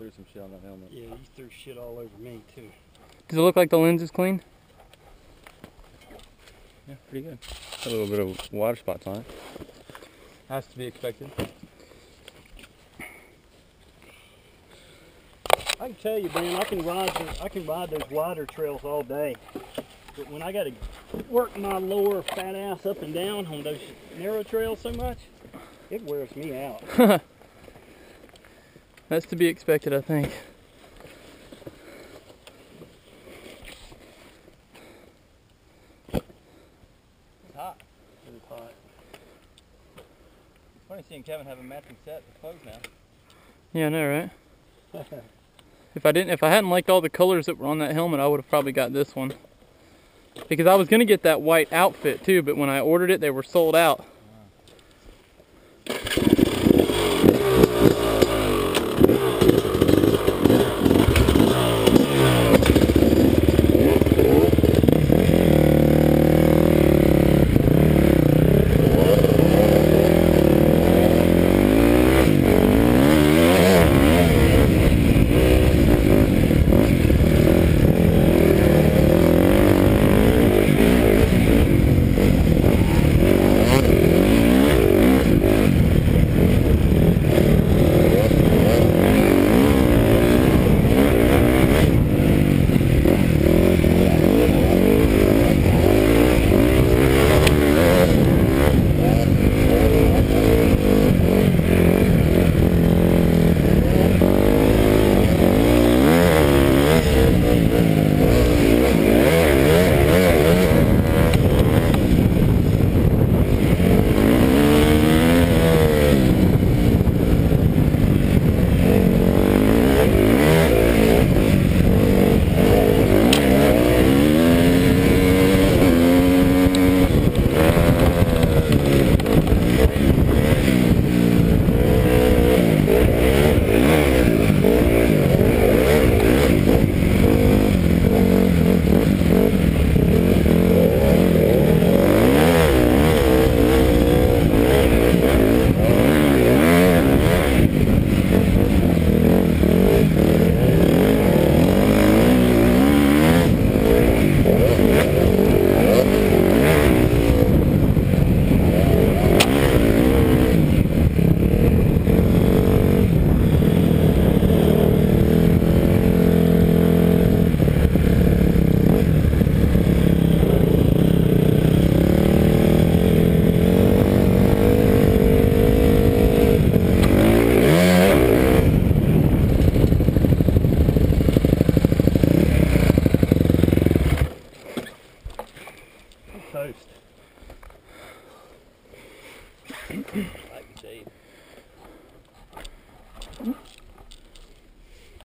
threw some shit on that helmet. Yeah, you threw shit all over me too. Does it look like the lens is clean? Yeah, pretty good. A little bit of water spots on it. Has to be expected. I can tell you, Ben, I can ride those wider trails all day. But when I got to work my lower fat ass up and down on those narrow trails so much, it wears me out. That's to be expected, I think. It's hot. It is hot. It's funny seeing Kevin have a matching set with clothes now. Yeah, I know, right? If I hadn't liked all the colors that were on that helmet, I would have probably got this one. Because I was gonna get that white outfit too, but when I ordered it, they were sold out. Toast.